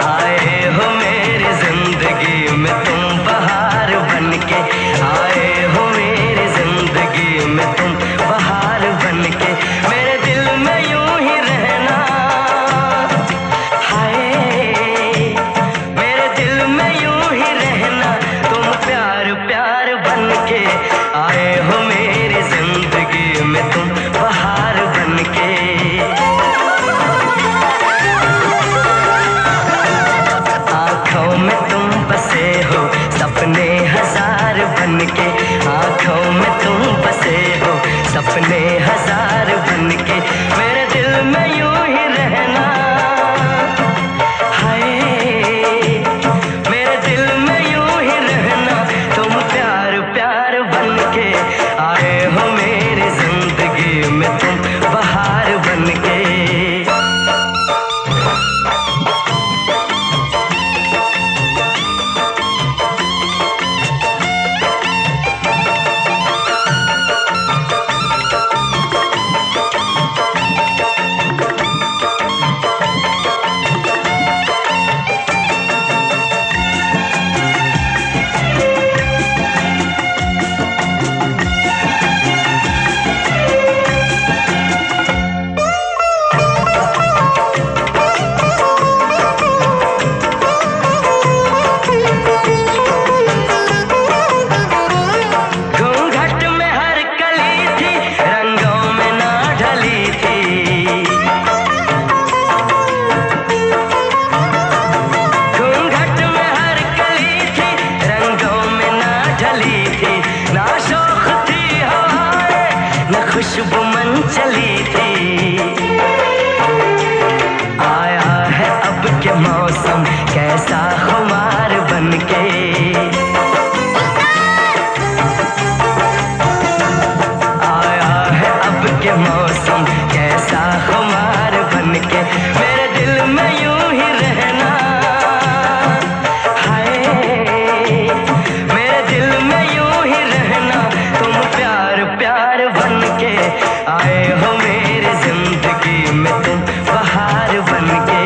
आए हो मेरी जिंदगी में तुम बहार बनके, आए हो मेरी जिंदगी में तुम बहार बनके। मेरे दिल में यूं ही रहना, हाय मेरे दिल में यूं ही रहना, तुम प्यार प्यार बनके। आए हो मेरी जिंदगी में तुम बहार बनके। आँखों में तुम बसे हो सपने हजार बनके, आँखों में तुम बसे हो सपने हजार बनके। मेरे दिल में यूं ही रहना, हाय मेरे दिल में यूं ही रहना, तुम प्यार प्यार बनके। आए हो मेरी जिंदगी में तुम बहार बनके। घूंघट में हर कली थी, रंगों में ना ढली थी। घूंघट में हर कली थी, रंगों में ना ढली थी। ना शौक थी हवाएं, न खुशबू मन चली थी। आया है अब के मौसम कैसा खुमार बनके। आया है अब के मौसम कैसा खुमार बनके। मेरे दिल में यूं ही रहना, हाय मेरे दिल में यूं ही रहना, तुम प्यार प्यार बनके। आए हो मेरी जिंदगी में तुम बहार बनके।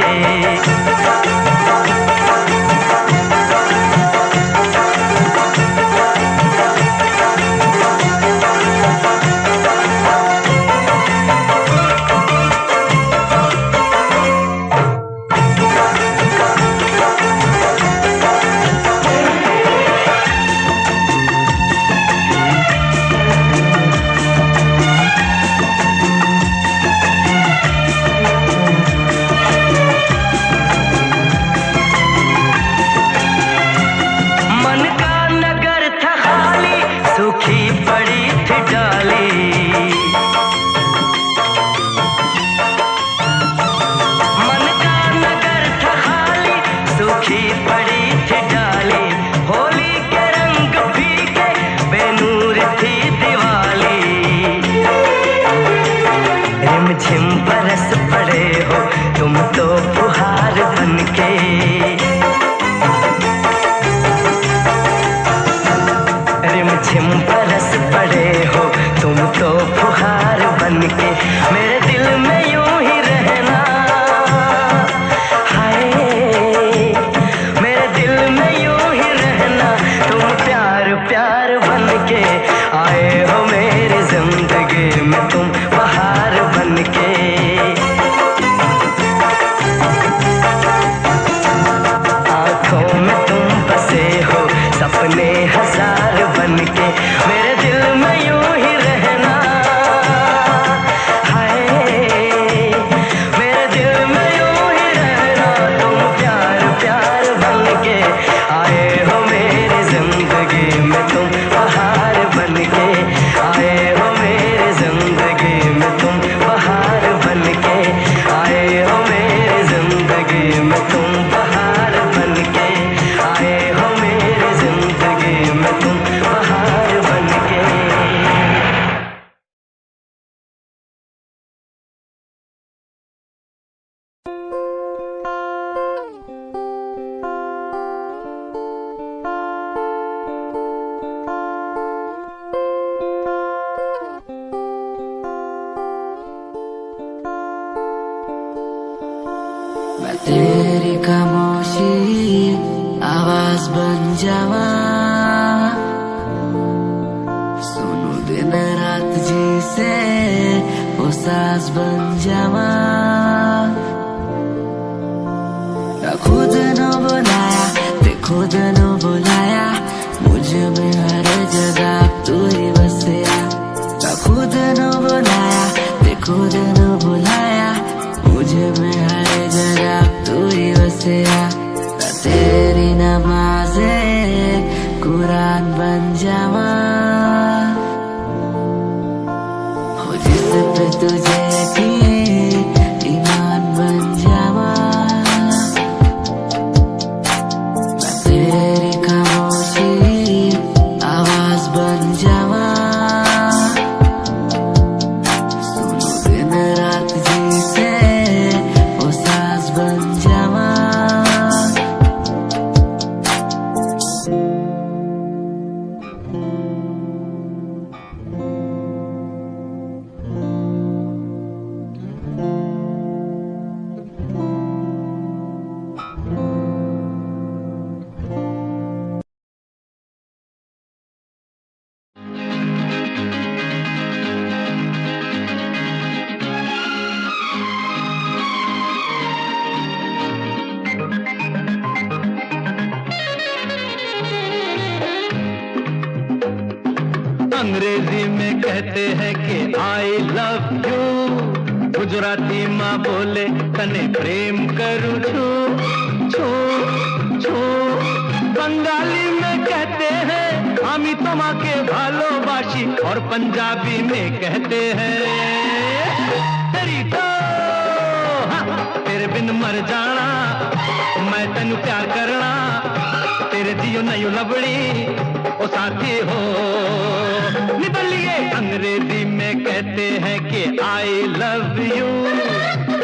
मन का नगर था खाली, सूखी पड़ी थी डाली। मन का नगर था खाली, सूखी पड़ी थी डाली। होली के रंग फीके, बेनूर थी दिवाली। रिमझिम बरस पड़े हो तुम तो फुहार बनके। रिमझिम बरस पड़े हो तुम तो फुहार बनके। मेरे दिल में यूं ही रहना, हाय मेरे दिल में यूं ही रहना, तुम प्यार प्यार बनके। आए हो मेरी जिंदगी में तुम बहार बनके। आँखों में तुम बसे हो सपने हजार बनके। मेरे दिल में यूं ही रहना, हाय तेरी खामोशी आवाज बन जावा, सुनो दिन रात जी से वो सास बन जावा। खुद न बुलाया ते खुद न बुलाया, मुझे में हर जगह तू ही बसया। खुद न बुलाया ते खुद न बुलाया, मुझे में हर जगह तू ही बसया। तेरी नमाज़े कुरान बन जावा, हो जिस पे तुझे यकीन ईमान बन जावा। तेरी खामोशी आवाज बन जावा, सुनो दिन रात जी से वो सास बन जावा। अंग्रेजी में कहते हैं कि आई लव यू, गुजराती माँ बोले तने प्रेम करूं छू छू छू, बंगाली में कहते हैं आमी तोमाके भालोबाशी, और पंजाबी में कहते हैं तेरी तो तेरे बिन मर जाना, मैं तेनू प्यार करना, तेरे जियो नहीं लबड़ी ओ साथी हो निकलिए। अंग्रेजी में कहते हैं कि आई लव यू,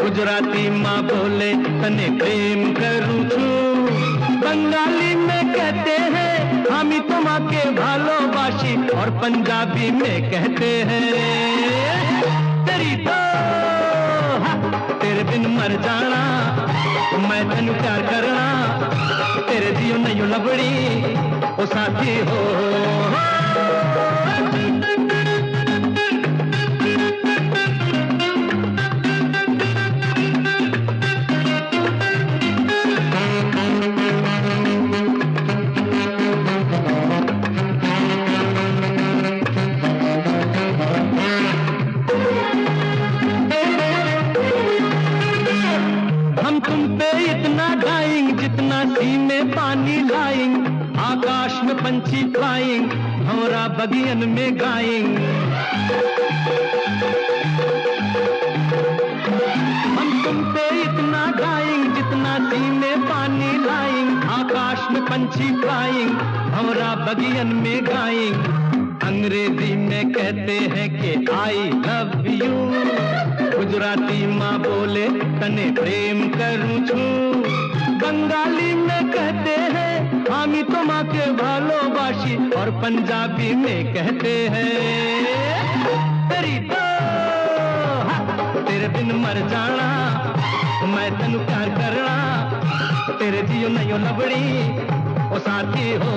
गुजराती माँ बोले तने प्रेम करूं छू, बंगाली में कहते हैं हामी तोमाके भालोबाशी, और पंजाबी में कहते हैं तेरी तो तेरे बिन मर जाना, मैं तेनू प्यार करना, तेरे जियो नहीं लबड़ी ओ साथी हो। हम तुम पे इतना डाइंग जितना सी में पानी लाइंग, आकाश में पंछी फ्लाइंग, भंवरा बगियन में गाइंग। हम तुम पे इतना डाइंग जितना सी में पानी लाइंग, आकाश में पंछी फ्लाइंग, भंवरा बगियन में गाइंग। अंग्रेजी में कहते हैं कि आई लव यू, गुजराती माँ बोले तने प्रेम करूं छू, बंगाली में कहते हैं हामी तोमाके भालोबाशी, और पंजाबी में कहते हैं तेरी तो तेरे बिन मर जाना, मैं तेनू प्यार करना, तेरे जियो नहीं लबड़ी ओ साथी हो।